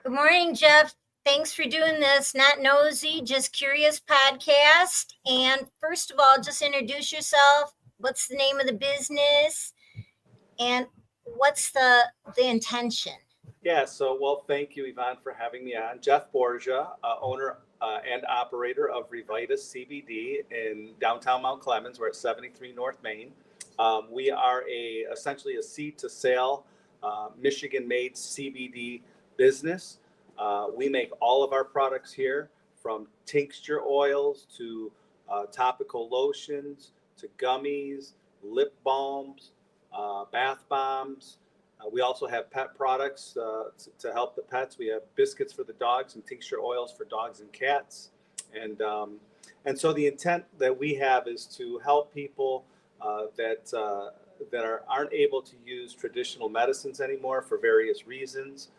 Good morning, Jeff. Thanks for doing this Not Nosy, Just Curious podcast. And first of all, just introduce yourself. What's the name of the business? And what's the intention? Yeah, thank you, Yvonne, for having me on. Jeff Borgia, owner and operator of Revitas CBD in downtown Mount Clemens. We're at 73 North Main. We are essentially a seed to sale, Michigan-made CBD business. We make all of our products here, from tincture oils to topical lotions to gummies, lip balms, bath bombs. We also have pet products to help the pets. We have biscuits for the dogs and tincture oils for dogs and cats. And so the intent that we have is to help people that aren't able to use traditional medicines anymore for various reasons.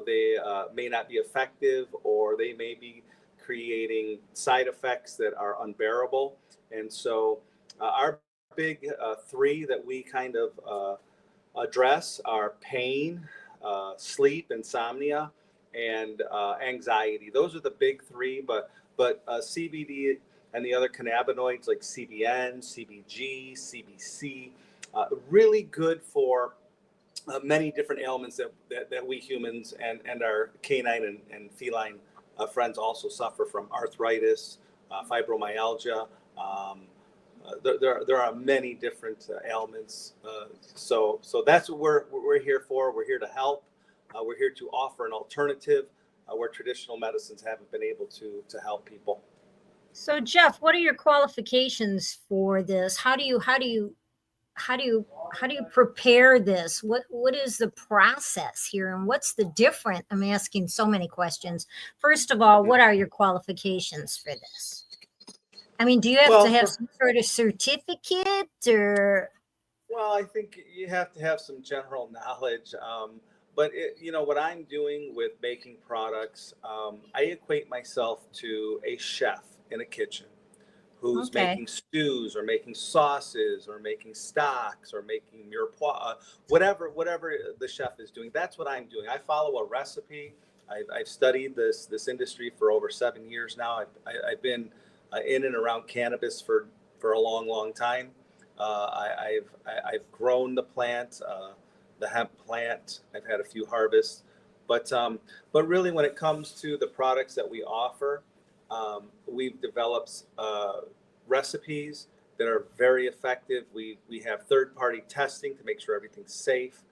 They may not be effective, or they may be creating side effects that are unbearable. And so our big three that we kind of address are pain, sleep, insomnia, and anxiety. Those are the big three, but CBD and the other cannabinoids like CBN, CBG, CBC, really good for many different ailments that we humans and our canine and feline friends also suffer from: arthritis, fibromyalgia. There are many different ailments. So that's what we're here for. We're here to help. We're here to offer an alternative where traditional medicines haven't been able to help people. So, Jeff, what are your qualifications for this? How do you prepare this? What is the process here, and what's the difference? I'm asking so many questions. First of all, what are your qualifications for this? I mean, do you have to have some sort of certificate or? Well, I think you have to have some general knowledge. But what I'm doing with making products, I equate myself to a chef in a kitchen who's making stews or making sauces or making stocks or making mirepoix, whatever the chef is doing. That's what I'm doing. I follow a recipe. I've studied this industry for over 7 years now. I've been in and around cannabis for a long time. I've grown the plant, the hemp plant. I've had a few harvests, but really, when it comes to the products that we offer, we've developed recipes that are very effective. We have third-party testing to make sure everything's safe.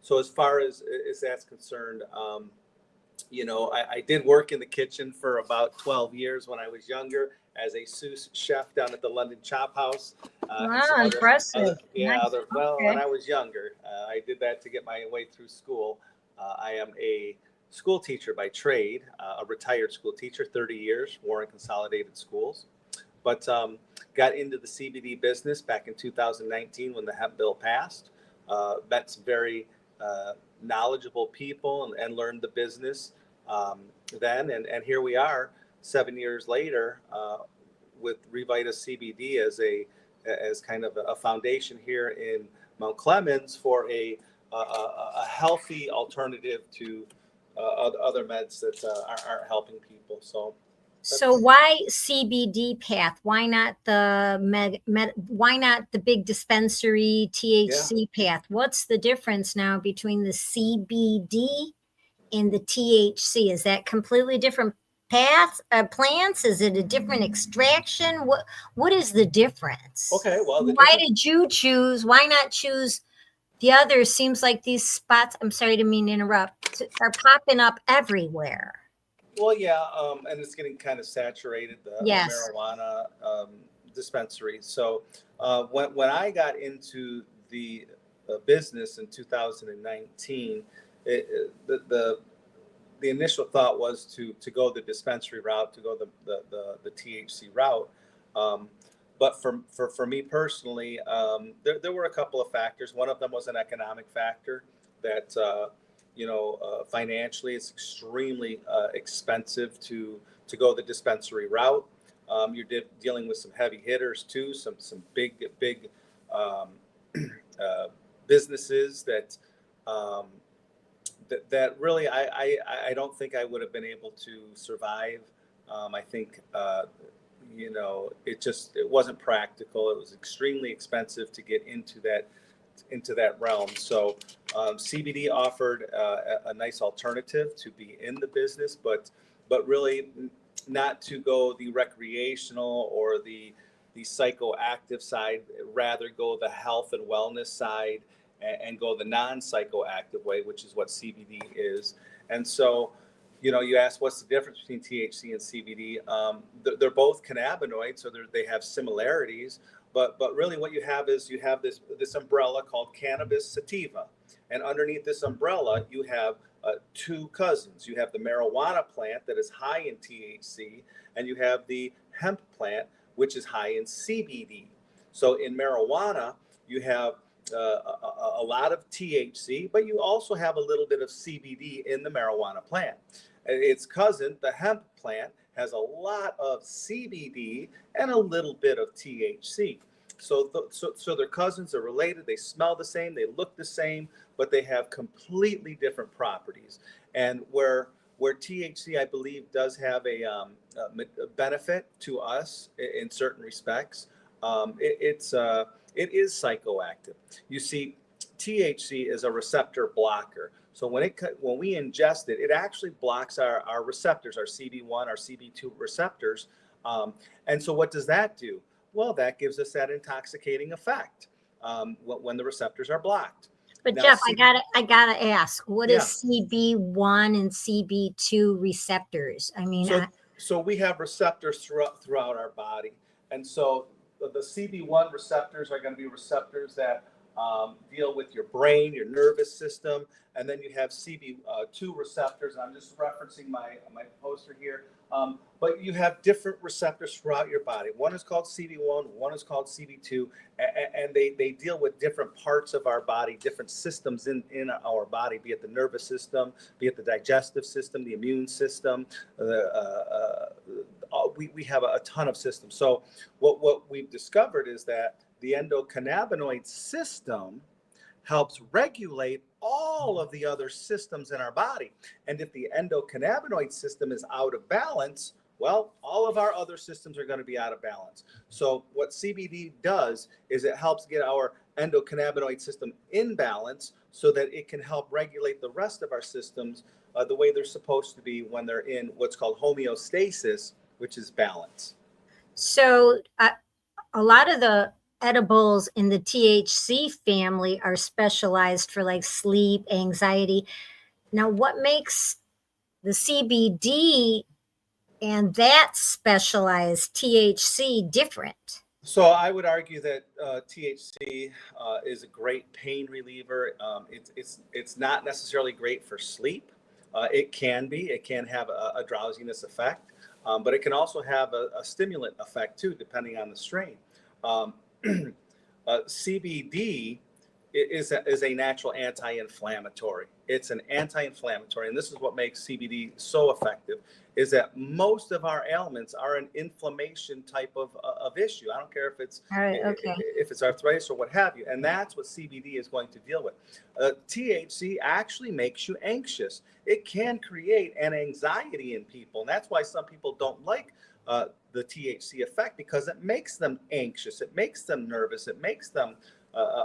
So as far as that's concerned, I did work in the kitchen for about 12 years when I was younger as a sous chef down at the London Chop House. Wow, impressive. When I was younger, I did that to get my way through school. I am a school teacher by trade, a retired school teacher, 30 years, Warren Consolidated Schools. But got into the CBD business back in 2019 when the hemp bill passed. Met some very knowledgeable people and learned the business then. And here we are 7 years later with Revitas CBD as kind of a foundation here in Mount Clemens for a healthy alternative to other meds that aren't helping people. So why CBD path? Why not why not the big dispensary THC path? What's the difference now between the CBD and the THC? Is that completely different paths, plants? Is it a different extraction? What is the difference? Okay, well, why did you choose? Why not choose the others? Seems like these spots, I'm sorry to mean to interrupt, are popping up everywhere. Well, yeah, and it's getting kind of saturated, the marijuana dispensary. So when I got into the business in 2019, the initial thought was to go the dispensary route, to go the THC route. But for me personally, there were a couple of factors. One of them was an economic factor that financially it's extremely expensive to go the dispensary route. You're dealing with some heavy hitters too, some big businesses that that really, I don't think I would have been able to survive. I think, it wasn't practical. It was extremely expensive to get into that realm. So CBD offered a nice alternative to be in the business, but really not to go the recreational or the psychoactive side, rather go the health and wellness side and go the non-psychoactive way, which is what CBD is. And so, you asked what's the difference between THC and CBD. They're both cannabinoids, so they have similarities. But really, what you have is you have this umbrella called cannabis sativa, and underneath this umbrella, you have two cousins. You have the marijuana plant that is high in THC, and you have the hemp plant, which is high in CBD. So in marijuana, you have a lot of THC, but you also have a little bit of CBD in the marijuana plant. Its cousin, the hemp plant, has a lot of CBD and a little bit of THC. So their cousins are related. They smell the same, they look the same, but they have completely different properties. And where THC, I believe, does have a benefit to us in certain respects, it is psychoactive. You see, THC is a receptor blocker. So when we ingest it, it actually blocks our receptors, our CB1, our CB2 receptors. And so what does that do? Well, that gives us that intoxicating effect when the receptors are blocked. But Now, Jeff, I gotta ask, what is yeah. CB1 and CB2 receptors? I mean, So we have receptors throughout our body, and so the CB1 receptors are going to be receptors that deal with your brain, your nervous system, and then you have CB2 receptors. And I'm just referencing my poster here. But you have different receptors throughout your body. One is called CB1, one is called CB2, and they deal with different parts of our body, different systems in our body, be it the nervous system, be it the digestive system, the immune system. We have a ton of systems. So what we've discovered is that the endocannabinoid system helps regulate all of the other systems in our body. And if the endocannabinoid system is out of balance, well, all of our other systems are going to be out of balance. So what CBD does is it helps get our endocannabinoid system in balance so that it can help regulate the rest of our systems the way they're supposed to be when they're in what's called homeostasis, which is balance. so a lot of the edibles in the THC family are specialized for like sleep, anxiety. Now, what makes the CBD and that specialized THC different? So I would argue that THC is a great pain reliever. It's not necessarily great for sleep. It can be. It can have a drowsiness effect, but it can also have a stimulant effect too, depending on the strain. Um, CBD is a natural anti-inflammatory. It's an anti-inflammatory, and this is what makes CBD so effective, is that most of our ailments are an inflammation type of issue. I don't care if it's All right, okay. if it's arthritis or what have you, and that's what CBD is going to deal with. THC actually makes you anxious. It can create an anxiety in people, and that's why some people don't like the THC effect, because it makes them anxious, it makes them nervous, it makes them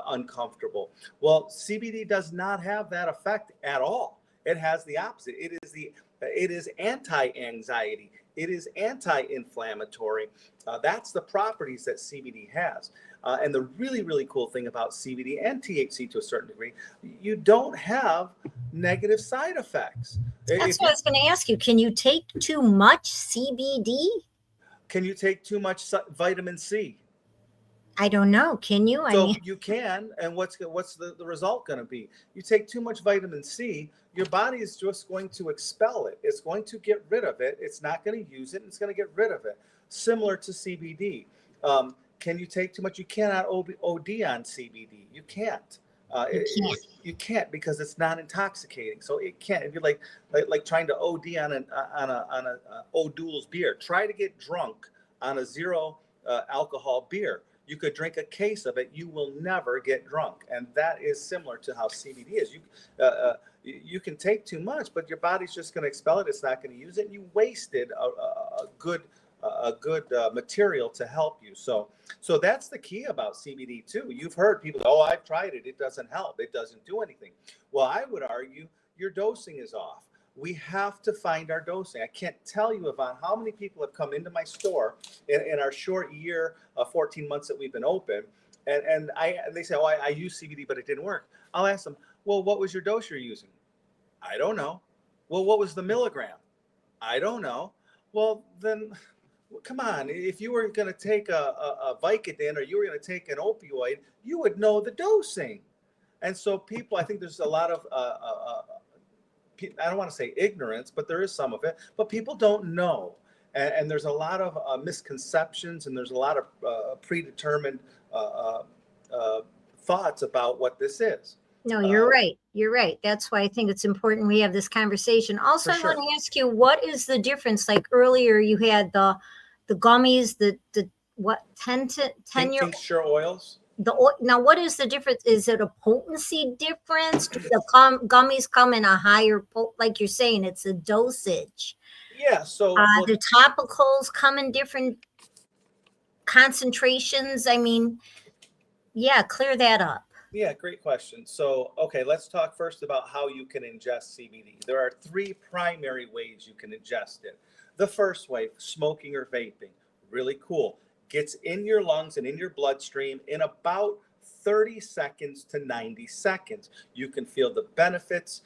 uncomfortable. Well, CBD does not have that effect at all. It has the opposite. It is anti-anxiety. It is anti-inflammatory. That's the properties that CBD has. And the really, really cool thing about CBD and THC to a certain degree, you don't have negative side effects. That's what I was going to ask you. Can you take too much CBD? Can you take too much vitamin C? I don't know. Can you? So you can, and what's the result going to be? You take too much vitamin C, your body is just going to expel it. It's going to get rid of it. It's not going to use it. It's going to get rid of it. Similar to CBD. Can you take too much? You cannot OD on CBD. You can't. You can't because it's not intoxicating. So it can't. It'd be like trying to OD on a O'Doul's beer. Try to get drunk on a zero alcohol beer. You could drink a case of it. You will never get drunk, and that is similar to how CBD is. You can take too much, but your body's just going to expel it. It's not going to use it. You wasted a good material to help you. So that's the key about CBD too. You've heard people, oh, I've tried it. It doesn't help. It doesn't do anything. Well, I would argue your dosing is off. We have to find our dosing. I can't tell you, Yvonne, how many people have come into my store in our short year, 14 months that we've been open, and they say, oh, I use CBD, but it didn't work. I'll ask them, well, what was your dose you're using? I don't know. Well, what was the milligram? I don't know. Well, then, come on. If you were going to take a Vicodin or you were going to take an opioid, you would know the dosing. And so people, I think there's a lot of I don't want to say ignorance, but there is some of it, but people don't know. And there's a lot of misconceptions, and there's a lot of predetermined thoughts about what this is. No, you're right. You're right. That's why I think it's important we have this conversation. Also, I want to ask you, what is the difference? Like earlier, you had the gummies, the what 10 year tincture oils. Now, what is the difference? Is it a potency difference? Do the gummies come in a higher, like you're saying, it's a dosage? Yeah. So the topicals come in different concentrations. I mean, yeah, clear that up. Yeah, great question. So, okay, let's talk first about how you can ingest CBD. There are 3 primary ways you can ingest it. The first way, smoking or vaping, really cool. Gets in your lungs and in your bloodstream in about 30 seconds to 90 seconds. You can feel the benefits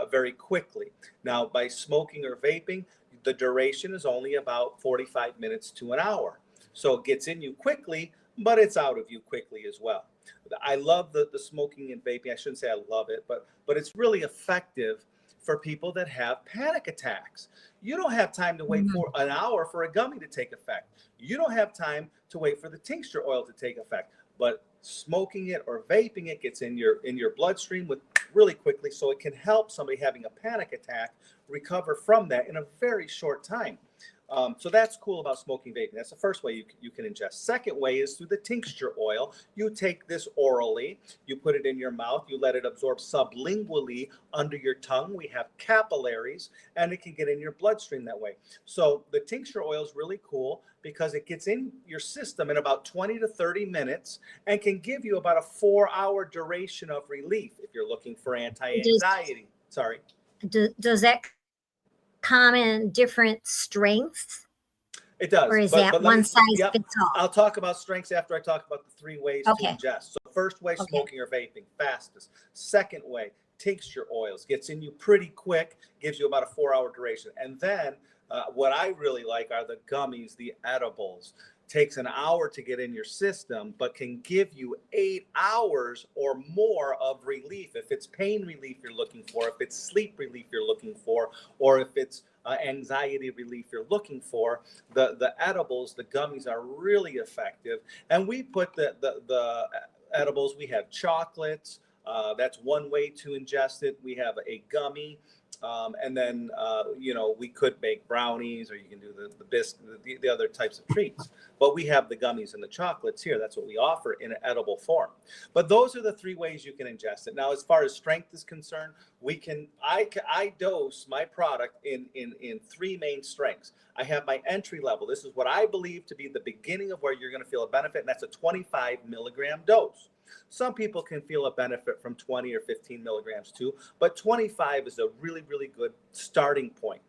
very quickly. Now, by smoking or vaping, the duration is only about 45 minutes to an hour. So it gets in you quickly, but it's out of you quickly as well. I love the smoking and vaping. I shouldn't say I love it, but it's really effective for people that have panic attacks. You don't have time to wait for an hour for a gummy to take effect. You don't have time to wait for the tincture oil to take effect. But smoking it or vaping it gets in your bloodstream with really quickly, so it can help somebody having a panic attack recover from that in a very short time. So that's cool about smoking vaping. That's the first way you can ingest. Second way is through the tincture oil. You take this orally, you put it in your mouth, you let it absorb sublingually under your tongue. We have capillaries, and it can get in your bloodstream that way. So the tincture oil is really cool because it gets in your system in about 20 to 30 minutes and can give you about a 4-hour duration of relief if you're looking for anti-anxiety. Sorry. Does that come in different strengths? It does. Or is that one size fits all? I'll talk about strengths after I talk about the 3 ways to ingest. So first way, smoking or vaping, fastest. Second way, tincture oils, gets in you pretty quick, gives you about a 4-hour duration. And then what I really like are the gummies, the edibles. Takes an hour to get in your system, but can give you 8 hours or more of relief. If it's pain relief you're looking for, if it's sleep relief you're looking for, or if it's anxiety relief you're looking for, the edibles, the gummies are really effective. And we put the edibles, we have chocolates. That's one way to ingest it. We have a gummy. And then, we could make brownies, or you can do the biscuit, the other types of treats. But we have the gummies and the chocolates here. That's what we offer in an edible form. But those are the 3 ways you can ingest it. Now, as far as strength is concerned, I dose my product in 3 main strengths. I have my entry level. This is what I believe to be the beginning of where you're going to feel a benefit, and that's a 25 milligram dose. Some people can feel a benefit from 20 or 15 milligrams too, but 25 is a really, really good starting point.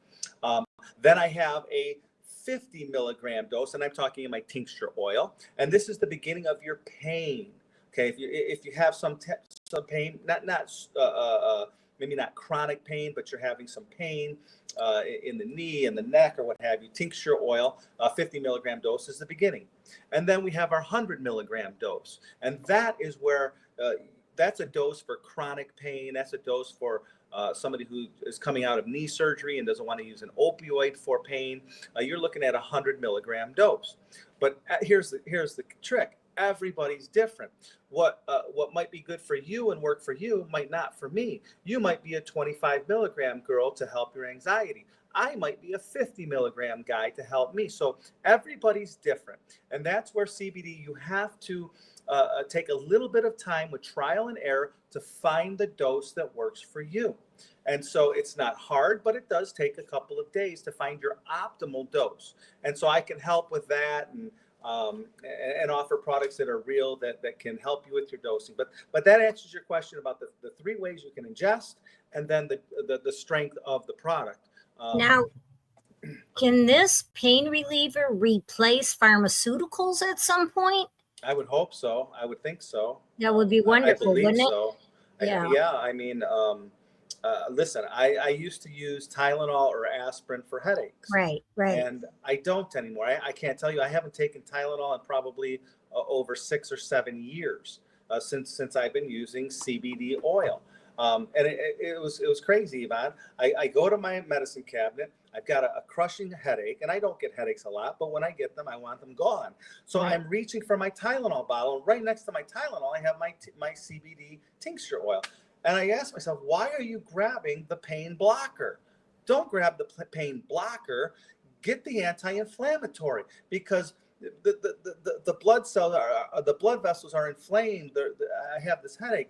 Then I have a 50 milligram dose, and I'm talking in my tincture oil, and this is the beginning of your pain. Okay, if you have some pain, maybe not chronic pain, but you're having some pain in the knee and the neck or what have you, tincture oil, 50 milligram dose is the beginning. And then we have our 100 milligram dose. And that is where, that's a dose for chronic pain. That's a dose for somebody who is coming out of knee surgery and doesn't want to use an opioid for pain. You're looking at a 100 milligram dose. But here's the trick. Everybody's different. What might be good for you and work for you might not for me. You might be a 25 milligram girl to help your anxiety. I might be a 50 milligram guy to help me. So everybody's different. And that's where CBD, you have to take a little bit of time with trial and error to find the dose that works for you. And so it's not hard, but it does take a couple of days to find your optimal dose. And so I can help with that, and offer products that are real, that can help you with your dosing. But that answers your question about the three ways you can ingest, and then the strength of the product. Now, can this pain reliever replace pharmaceuticals at some point? I would hope so. I would think so. That would be I wonderful, believe wouldn't it? so. Yeah. Yeah, I mean, listen, I used to use Tylenol or aspirin for headaches, Right, right. and I don't anymore. I can't tell you, I haven't taken Tylenol in probably over 6 or 7 years, since I've been using CBD oil. And it was crazy, Yvonne. I go to my medicine cabinet. I've got a crushing headache, and I don't get headaches a lot, but when I get them, I want them gone. So Right. I'm reaching for my Tylenol bottle, and right next to my Tylenol, I have my CBD tincture oil. And I asked myself, why are you grabbing the pain blocker? Don't grab the pain blocker. Get the anti-inflammatory, because the blood cells the blood vessels are inflamed. I have this headache.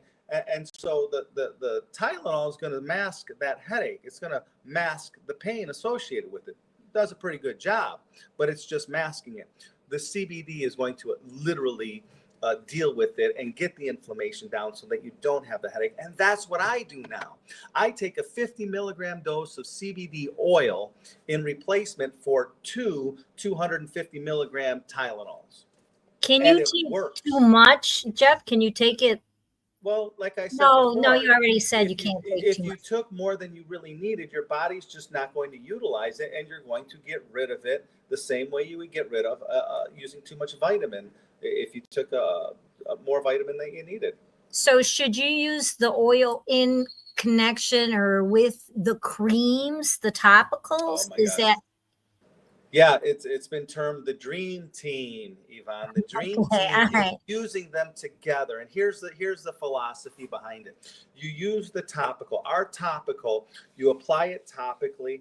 And so the Tylenol is going to mask that headache. It's going to mask the pain associated with it. It does a pretty good job, but it's just masking it. The CBD is going to literally deal with it and get the inflammation down so that you don't have the headache. And that's what I do now. I take a 50 milligram dose of CBD oil in replacement for 250 milligram Tylenols. Can And you it take works. too much, Jeff? Can you take it? Well, like I said No, before, you already said you can't take if too you much. took more than you really needed, your body's just not going to utilize it, and you're going to get rid of it the same way you would get rid of using too much vitamin if you took more vitamin than you needed. So should you use the oil in connection or with the creams, the Oh topicals? my Is gosh. that Yeah, it's been termed the dream team, Yvonne. The dream okay? team All is right. using them together. And here's the philosophy behind it. You use the topical. Our topical, you apply it topically.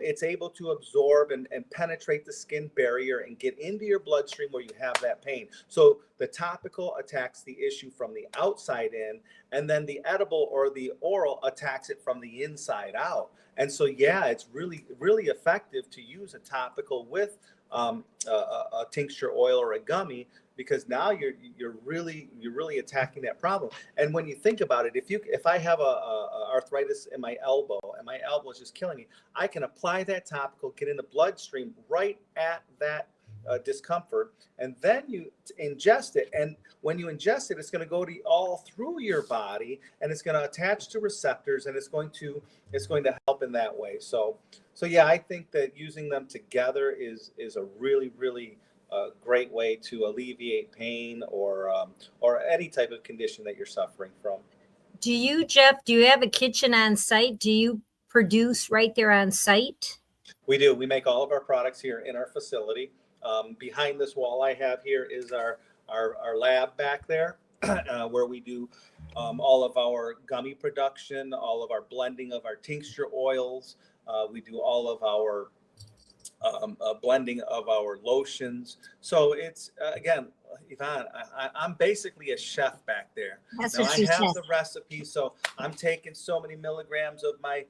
It's able to absorb and penetrate the skin barrier and get into your bloodstream where you have that pain. So the topical attacks the issue from the outside in, and then the edible or the oral attacks it from the inside out. And so, yeah, it's really, really effective to use a topical with a tincture oil or a gummy, because now you're really attacking that problem. And when you think about it, if I have a arthritis in my elbow and my elbow is just killing me, I can apply that topical, get in the bloodstream right at that discomfort, and then you ingest it. And when you ingest it, it's going to go all through your body, and it's going to attach to receptors, and it's going to help in that way. So yeah, I think that using them together is a really, really great way to alleviate pain or any type of condition that you're suffering from. Do you, Jeff, do you have a kitchen on site? Do you produce right there on site? We do. We make all of our products here in our facility. Behind this wall I have here is our lab back there, where we do all of our gummy production, all of our blending of our tincture oils. We do all of our blending of our lotions. So it's again, Yvonne, I'm basically a chef back there. That's Now what I she have said. the recipe, so I'm taking so many milligrams of my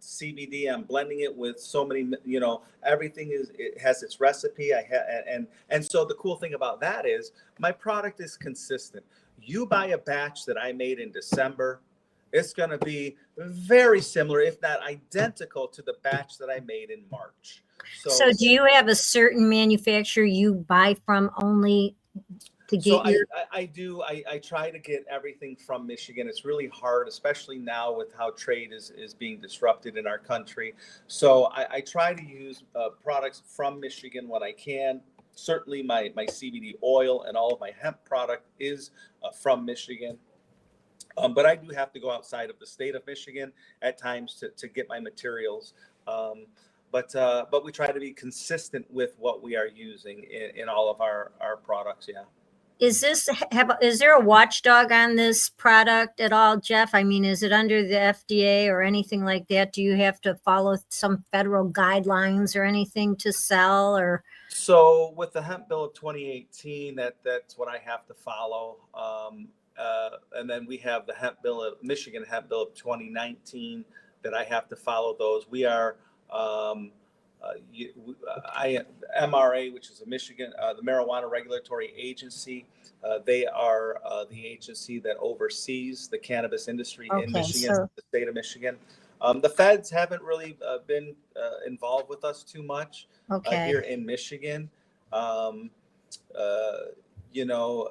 CBD. I'm blending it with so many, everything it has its recipe. And so the cool thing about that is my product is consistent. You buy a batch that I made in December, it's going to be very similar, if not identical, to the batch that I made in March. So So, do you have a certain manufacturer you buy from only to so get your I do. I try to get everything from Michigan. It's really hard, especially now with how trade is being disrupted in our country. So I try to use products from Michigan when I can. Certainly, my CBD oil and all of my hemp product is from Michigan. But I do have to go outside of the state of Michigan at times to get my materials. Um, but we try to be consistent with what we are using in all of our products. Yeah. is there a watchdog on this product at all, Jeff? I mean, is it under the FDA or anything like that? Do you have to follow some federal guidelines or anything to sell or? So with the hemp bill of 2018, that's what I have to follow. And then we have the hemp bill of Michigan hemp bill of 2019 that I have to follow those. We are MRA, which is a Michigan, the Marijuana Regulatory Agency. They are the agency that oversees the cannabis industry in Okay, Michigan, so the state of Michigan. The feds haven't really been involved with us too much okay, here in Michigan. Um, uh, you know,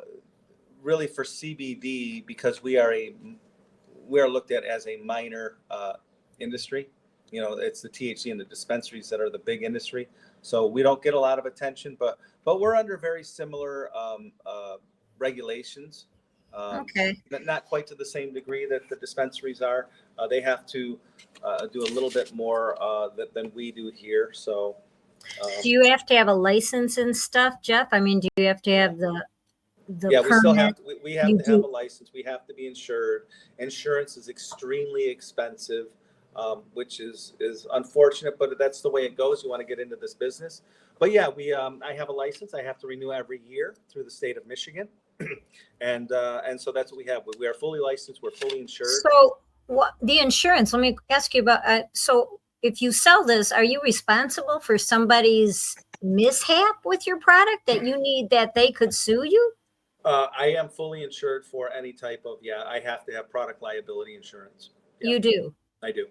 really for CBD, because we are looked at as a minor industry. You know, it's the THC and the dispensaries that are the big industry. So we don't get a lot of attention, but we're under very similar regulations. okay. Not quite to the same degree that the dispensaries are. They have to do a little bit more than we do here. So Do you have to have a license and stuff, Jeff? I mean, do you have to yeah. have the Yeah, we still permit? have to, we have You to have a do. license. We have to be insured. Insurance is extremely expensive, which is unfortunate, but that's the way it goes. You want to get into this business. But yeah, I have a license. I have to renew every year through the state of Michigan. And so that's what we have. We are fully licensed. We're fully insured. So what the insurance? Let me ask you about. So if you sell this, are you responsible for somebody's mishap with your product that you need that they could sue you? I am fully insured for any type of, yeah, I have to have product liability insurance. Yeah, You do. I do.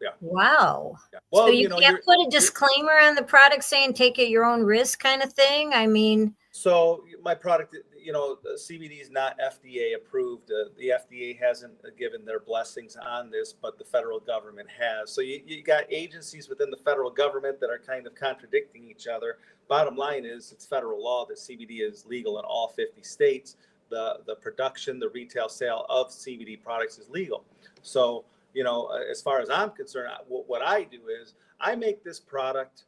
Yeah. Wow. Yeah. So Well, you can't put a disclaimer on the product saying take it your own risk kind of thing? I mean, so my product, CBD is not FDA approved. The FDA hasn't given their blessings on this, but the federal government has. So you got agencies within the federal government that are kind of contradicting each other. Bottom line is it's federal law that CBD is legal in all 50 states. The production, the retail sale of CBD products is legal. So, as far as I'm concerned, what I do is I make this product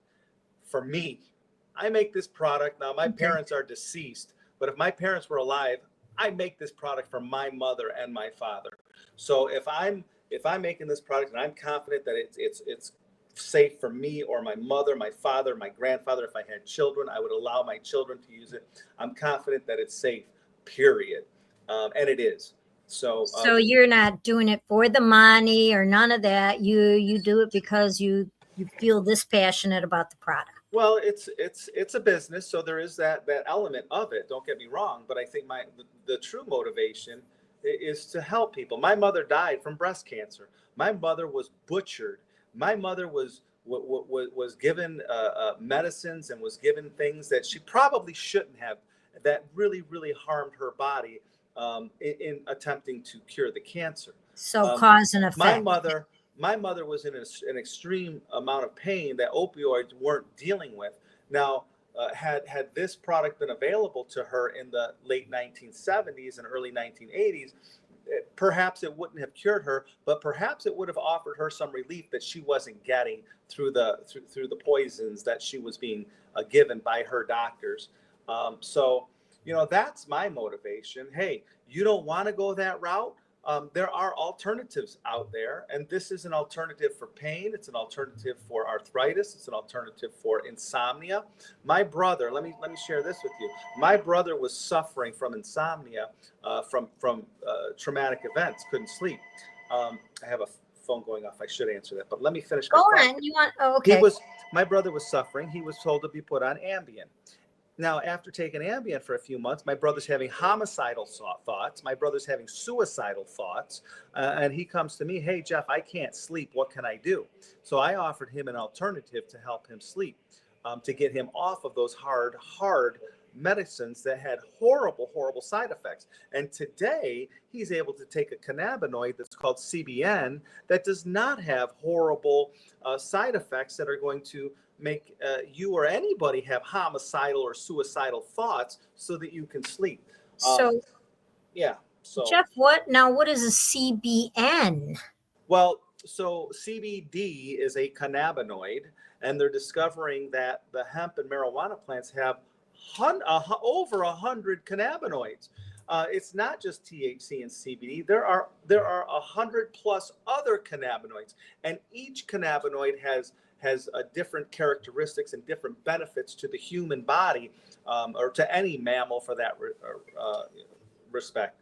for me. I make this product. Now, my okay. parents are deceased, but if my parents were alive, I make this product for my mother and my father. So if I'm making this product and I'm confident that it's safe for me or my mother, my father, my grandfather, if I had children, I would allow my children to use it. I'm confident that it's safe, period. And it is. So you're not doing it for the money or none of that. You do it because you feel this passionate about the product. Well, it's a business, so there is that element of it. Don't get me wrong, but I think the true motivation is to help people. My mother died from breast cancer. My mother was butchered. My mother was given medicines and was given things that she probably shouldn't have. That really harmed her body in attempting to cure the cancer. So Um, cause and my effect. mother my mother was in an extreme amount of pain that opioids weren't dealing with. Now, had this product been available to her in the late 1970s and early 1980s, perhaps it wouldn't have cured her, but perhaps it would have offered her some relief that she wasn't getting through the poisons that she was being given by her doctors. So, that's my motivation. Hey, you don't want to go that route? There are alternatives out there, and this is an alternative for pain. It's an alternative for arthritis. It's an alternative for insomnia. My brother, let me share this with you. My brother was suffering from insomnia from traumatic events. Couldn't sleep. I have a phone going off. I should answer that, but let me finish Go my thought. on. You want? Oh, He okay. was My brother was suffering. He was told to be put on Ambien. Now, after taking Ambien for a few months, my brother's having homicidal thoughts. My brother's having suicidal thoughts. And he comes to me, hey, Jeff, I can't sleep. What can I do? So I offered him an alternative to help him sleep, to get him off of those hard medicines that had horrible side effects. And today, he's able to take a cannabinoid that's called CBN that does not have horrible side effects that are going to make you or anybody have homicidal or suicidal thoughts so that you can sleep. So, Yeah. So, Jeff, what is a CBN? well, so CBD is a cannabinoid, and they're discovering that the hemp and marijuana plants have over 100 cannabinoids. It's not just THC and CBD. There are 100 plus other cannabinoids, and each cannabinoid has different characteristics and different benefits to the human body, or to any mammal for that respect.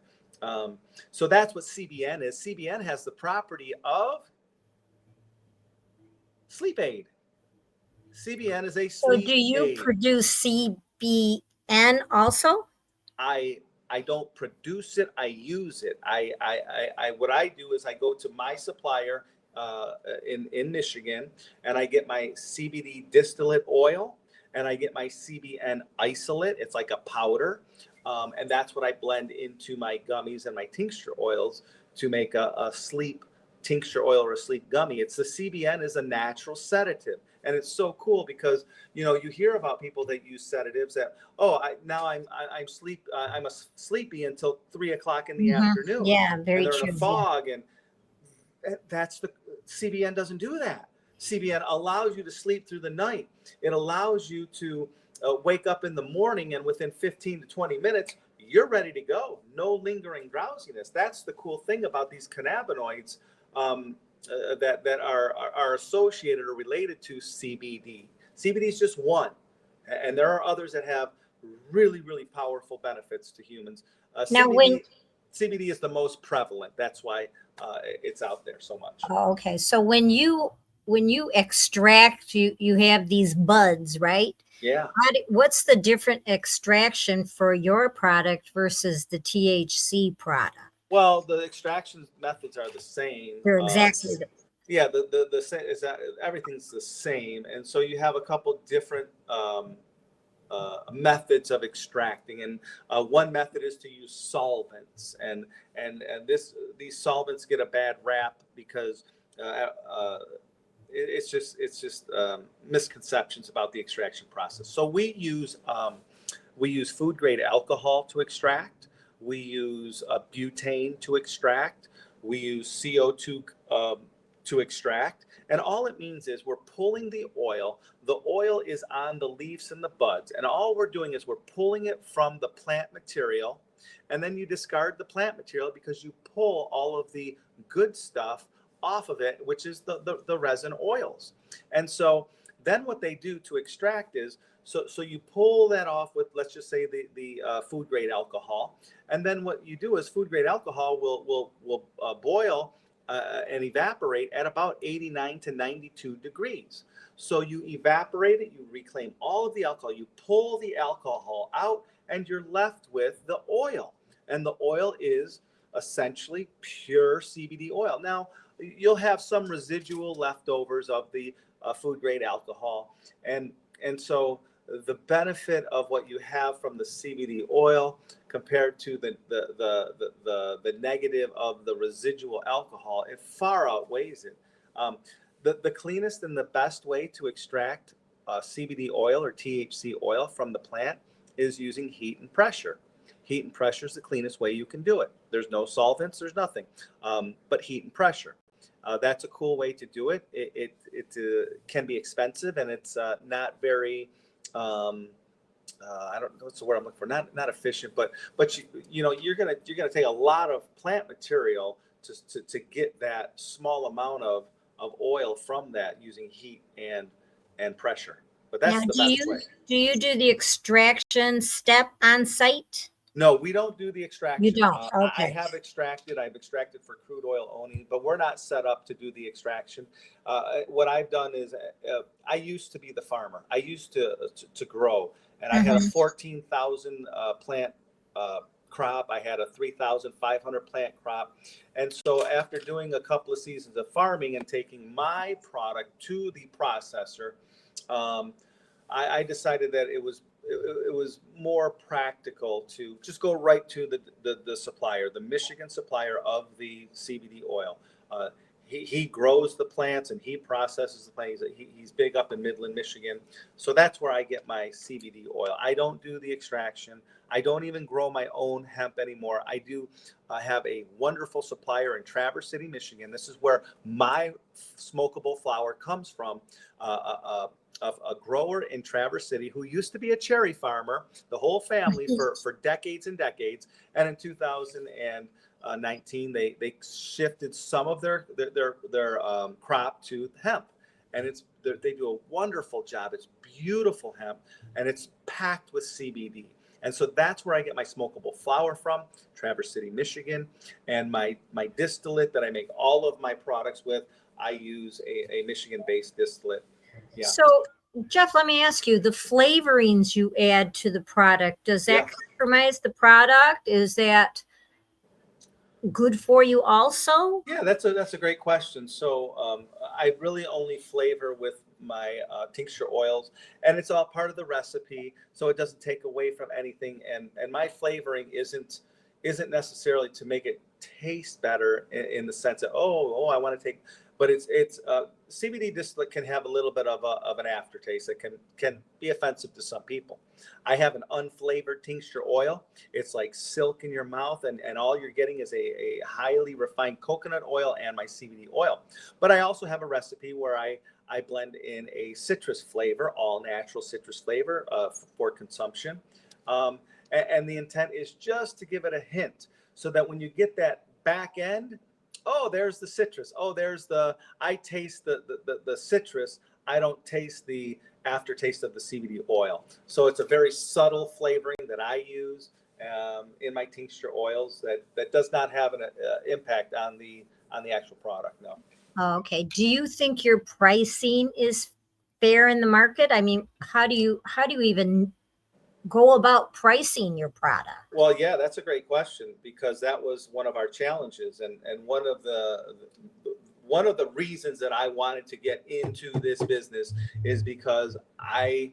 So that's what CBN is. CBN has the property of sleep aid. CBN is a So do sleep you aid. produce CBN also? I I don't produce it. I use it. What I do is I go to my supplier in Michigan, and I get my CBD distillate oil, and I get my CBN isolate. It's like a powder, and that's what I blend into my gummies and my tincture oils to make a sleep tincture oil or a sleep gummy. It's the CBN is a natural sedative, and it's so cool because you hear about people that use sedatives that I'm sleepy until 3 o'clock in the afternoon, Yeah, and very they're in a true. Yeah. fog, and that's the CBN doesn't do that. CBN allows you to sleep through the night. It allows you to wake up in the morning, and within 15 to 20 minutes, you're ready to go. No lingering drowsiness. That's the cool thing about these cannabinoids, that are associated or related to CBD. CBD is just one, and there are others that have really, really powerful benefits to humans. Now, when CBD is the most prevalent. That's why it's out there so much. oh, okay, so when you extract, you have these buds, right? Yeah. What's the different extraction for your product versus the THC product? Well, the extraction methods are the same. They're exactly the Yeah, the same is that everything's the same, and so you have a couple different methods of extracting, and one method is to use solvents, and these solvents get a bad rap because it's just misconceptions about the extraction process. So we use food grade alcohol to extract. We use butane to extract. We use CO2 to extract. And all it means is we're pulling the oil. The oil is on the leaves and the buds. And all we're doing is we're pulling it from the plant material. And then you discard the plant material because you pull all of the good stuff off of it, which is the resin oils. And so then what they do to extract is, so you pull that off with, let's just say, the food grade alcohol, and then what you do is food grade alcohol will boil and evaporate at about 89 to 92 degrees. So you evaporate it, you reclaim all of the alcohol, you pull the alcohol out, and you're left with the oil. And the oil is essentially pure CBD oil. Now, you'll have some residual leftovers of the food grade alcohol, and so the benefit of what you have from the CBD oil compared to the negative of the residual alcohol, it far outweighs it. The cleanest and the best way to extract CBD oil or THC oil from the plant is using heat and pressure. Heat and pressure is the cleanest way you can do it. There's no solvents, there's nothing, but heat and pressure. That's a cool way to do it. It can be expensive, and it's not very, I don't know what's the word I'm looking for. Not efficient, but you're gonna take a lot of plant material to get that small amount of oil from that using heat and pressure. But now. that's the best way. Do you do the extraction step on site? No, we don't do the You extraction. don't. I Okay. have extracted. I've extracted for crude oil only, but we're not set up to do the extraction. What I've done is, I used to be the farmer. I used to grow, and I had a 14,000 plant crop. I had a 3,500 plant crop, and so after doing a couple of seasons of farming and taking my product to the processor, I decided that it was more practical to just go right to the supplier, the Michigan supplier of the CBD oil. he grows the plants and he processes the plants. He's big up in Midland, Michigan. So that's where I get my CBD oil. I don't do the extraction. I don't even grow my own hemp anymore. I do have a wonderful supplier in Traverse City, Michigan. This is where my smokable flower comes from. A grower in Traverse City who used to be a cherry farmer, the whole family for decades and decades. And in 2019, they shifted some of their crop to hemp, and they do a wonderful job. It's beautiful hemp, and it's packed with CBD. And so that's where I get my smokable flower from, Traverse City, Michigan. And my distillate that I make all of my products with, I use a Michigan-based distillate. Yeah. So, Jeff, let me ask you, the flavorings you add to the product, does that compromise the product? Is that good for you also? Yeah, that's a great question. So I really only flavor with my tincture oils, and it's all part of the recipe, so it doesn't take away from anything. And my flavoring isn't necessarily to make it taste better in the sense of I want to take, but it's CBD distillate can have a little bit of an aftertaste that can be offensive to some people. I have an unflavored tincture oil. It's like silk in your mouth, and all you're getting is a highly refined coconut oil and my CBD oil. But I also have a recipe where I blend in a citrus flavor, all natural citrus flavor for consumption. And the intent is just to give it a hint so that when you get that back end, there's the citrus. I taste the citrus. I don't taste the aftertaste of the CBD oil. So it's a very subtle flavoring that I use in my tincture oils that does not have an impact on the actual product. No. Okay. Do you think your pricing is fair in the market? I mean, how do you even go about pricing your product? Well, yeah, that's a great question, because that was one of our challenges, and one of the reasons that I wanted to get into this business is because I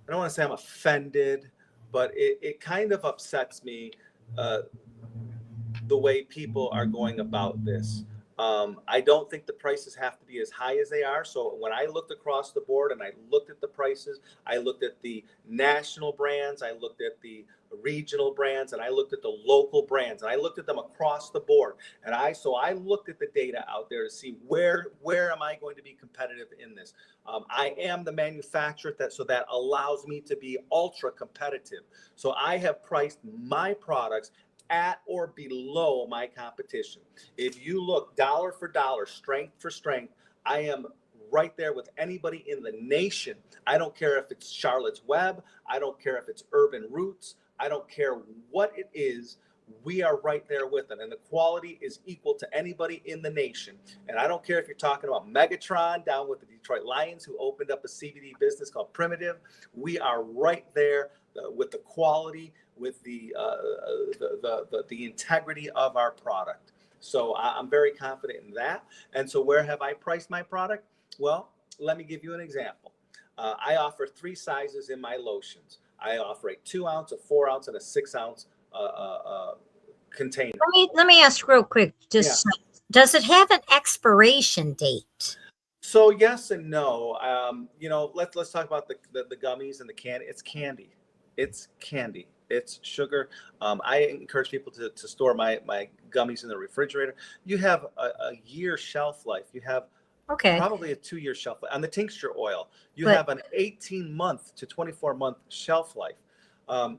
don't want to say I'm offended, but it kind of upsets me the way people are going about this. I don't think the prices have to be as high as they are. So when I looked across the board and I looked at the prices, I looked at the national brands, I looked at the regional brands, and I looked at the local brands, and I looked at them across the board. And I looked at the data out there to see where am I going to be competitive in this. I am the manufacturer so that allows me to be ultra competitive. So I have priced my products at or below my competition. If you look dollar for dollar, strength for strength, I am right there with anybody in the nation. I don't care if it's Charlotte's Web. I don't care if it's Urban Roots. I don't care what it is. We are right there with it. And the quality is equal to anybody in the nation. And I don't care if you're talking about Megatron down with the Detroit Lions, who opened up a CBD business called Primitive. We are right there with the quality, with the integrity of our product. So I'm very confident in that. And so where have I priced my product? Well, let me give you an example. I offer 3 sizes in my lotions. I offer a 2 ounce, a 4 ounce, and a 6 ounce container. Let me ask real quick. Does it have an expiration date? So yes and no. Let's talk about the gummies and the candy. It's candy. It's candy. It's sugar. I encourage people to store my gummies in the refrigerator. You have a year shelf life. You have probably a 2-year shelf life. On the tincture oil, you have an 18-month to 24-month shelf life. But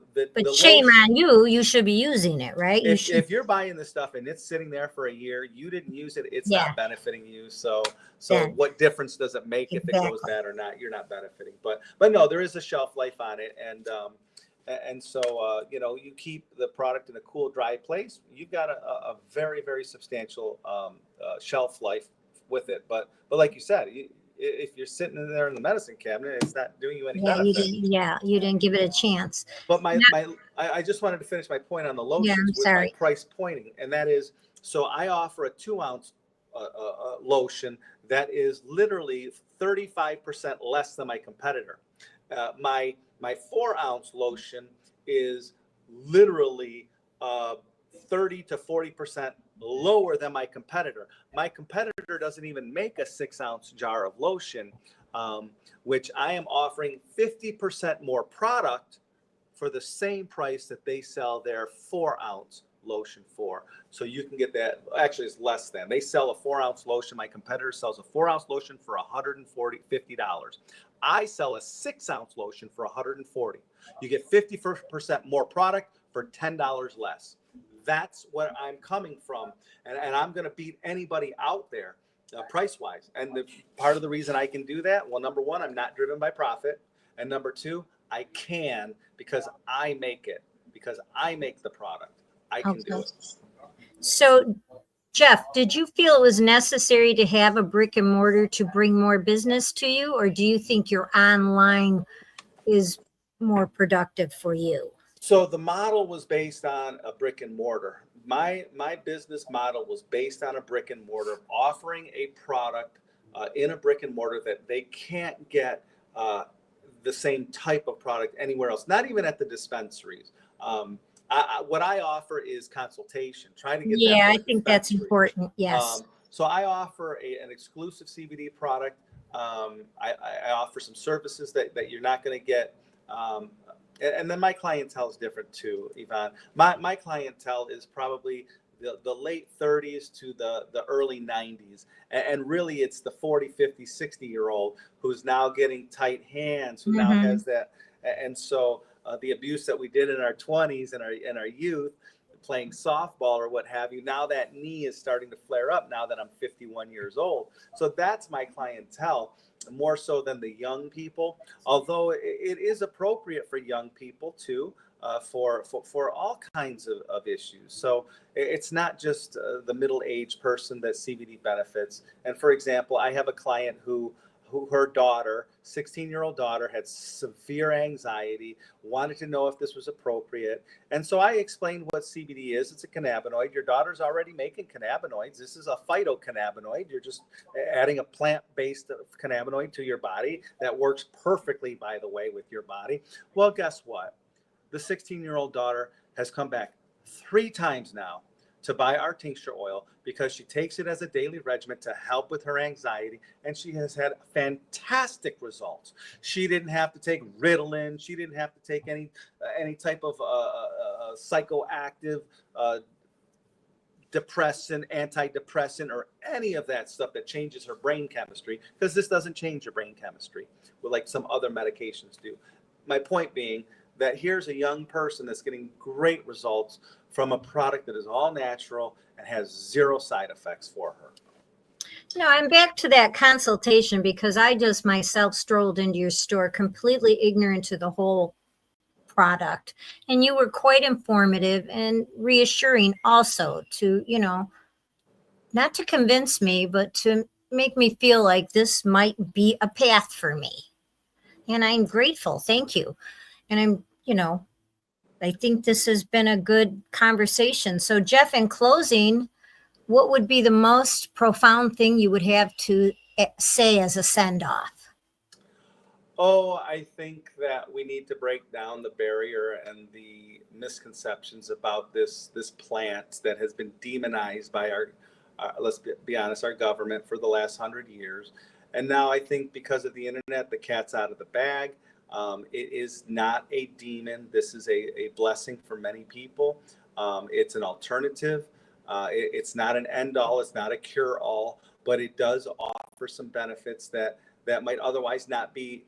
shame on you. You should be using it, right? If you're buying this stuff and it's sitting there for a year, you didn't use it, it's not benefiting you. So what difference does it make if it goes bad or not? You're not benefiting. But no, there is a shelf life on it, and so you keep the product in a cool, dry place. You've got a very, very substantial shelf life with it. But like you said, if you're sitting in there in the medicine cabinet, it's not doing you any benefit. You didn't give it a chance. But I just wanted to finish my point on the lotions with my price pointing, and that is, so I offer a 2 ounce lotion that is literally 35% less than my competitor. My 4 ounce lotion is literally 30 to 40% lower than my competitor. My competitor doesn't even make a 6-ounce jar of lotion, which I am offering 50% more product for the same price that they sell their 4-ounce lotion for. So you can get that. Actually, it's less than. They sell a 4-ounce lotion. My competitor sells a 4-ounce lotion for $150. I sell a 6-ounce lotion for $140. You get 50% more product for $10 less. That's what I'm coming from. And I'm going to beat anybody out there price wise. And part of the reason I can do that, well, number one, I'm not driven by profit. And number two, I can because I make it, because I make the product. I can do it. So, Jeff, did you feel it was necessary to have a brick and mortar to bring more business to you, or do you think your online is more productive for you? So the model was based on a brick and mortar. My business model was based on a brick and mortar, offering a product in a brick and mortar that they can't get the same type of product anywhere else, not even at the dispensaries. What I offer is consultation. Trying to get that. Yeah, I think that's important. Yes. So I offer an exclusive CBD product. I offer some services that you're not going to get. And then my clientele is different too, Yvonne. My clientele is probably the late 30s to the early 90s. And really it's the 40, 50, 60-year-old who's now getting tight hands, who now has that. And so the abuse that we did in our 20s and our youth, playing softball or what have you, now that knee is starting to flare up now that I'm 51 years old. So that's my clientele, more so than the young people, although it is appropriate for young people too, for all kinds of issues. So it's not just the middle-aged person that CBD benefits. And for example, I have a client who her daughter, 16-year-old daughter, had severe anxiety, wanted to know if this was appropriate. And so I explained what CBD is. It's a cannabinoid. Your daughter's already making cannabinoids. This is a phytocannabinoid. You're just adding a plant-based cannabinoid to your body that works perfectly, by the way, with your body. Well, guess what? The 16-year-old daughter has come back 3 times now to buy our tincture oil because she takes it as a daily regimen to help with her anxiety, and she has had fantastic results. She didn't have to take Ritalin. She didn't have to take any type of psychoactive depressant, antidepressant, or any of that stuff that changes her brain chemistry, because this doesn't change your brain chemistry like some other medications do. My point being that here's a young person that's getting great results from a product that is all natural and has 0 side effects for her. No, I'm back to that consultation because I just myself strolled into your store completely ignorant to the whole product. And you were quite informative and reassuring also to, not to convince me, but to make me feel like this might be a path for me. And I'm grateful. Thank you. And I think this has been a good conversation. So, Jeff, in closing, what would be the most profound thing you would have to say as a send off? Oh, I think that we need to break down the barrier and the misconceptions about this plant that has been demonized by our let's be honest, our government for the last 100 years. And now I think because of the internet, the cat's out of the bag. It is not a demon. This is a blessing for many people. It's an alternative. It's not an end all. It's not a cure all, but it does offer some benefits that might otherwise not be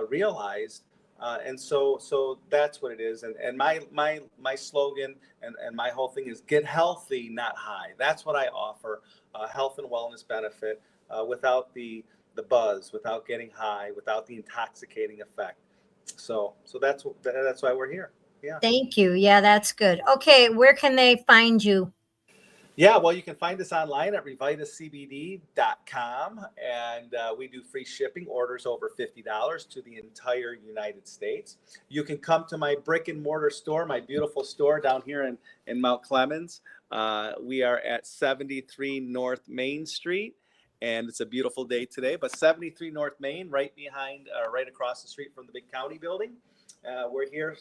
realized. And so that's what it is. And my slogan and my whole thing is get healthy, not high. That's what I offer, health and wellness benefit without the buzz, without getting high, without the intoxicating effect. So that's why we're here. Yeah. Thank you. Yeah, that's good. Okay, where can they find you? Yeah, well, you can find us online at revitascbd.com, and we do free shipping, orders over $50 to the entire United States. You can come to my brick and mortar store, my beautiful store down here in Mount Clemens. We are at 73 North Main Street, and it's a beautiful day today, but 73 North Main, right across the street from the big county building. We're here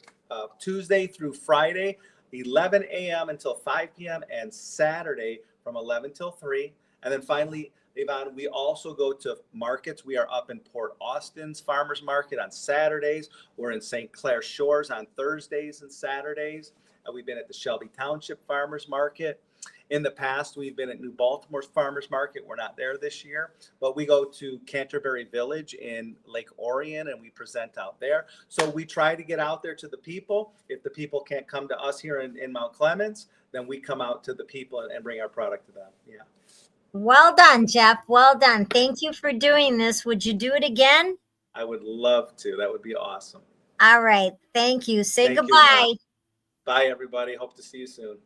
Tuesday through Friday, 11 a.m. until 5 p.m. and Saturday from 11 till 3. And then finally, Yvonne, we also go to markets. We are up in Port Austin's Farmers Market on Saturdays. We're in St. Clair Shores on Thursdays and Saturdays. We've been at the Shelby Township Farmers Market. In the past, we've been at New Baltimore's Farmers Market. We're not there this year, but we go to Canterbury Village in Lake Orion and we present out there. So we try to get out there to the people. If the people can't come to us here in Mount Clemens, then we come out to the people and bring our product to them. Yeah. Well done, Jeff. Well done. Thank you for doing this. Would you do it again? I would love to. That would be awesome. All right. Thank you. Say Thank you, Yvonne. goodbye. Bye, everybody. Hope to see you soon.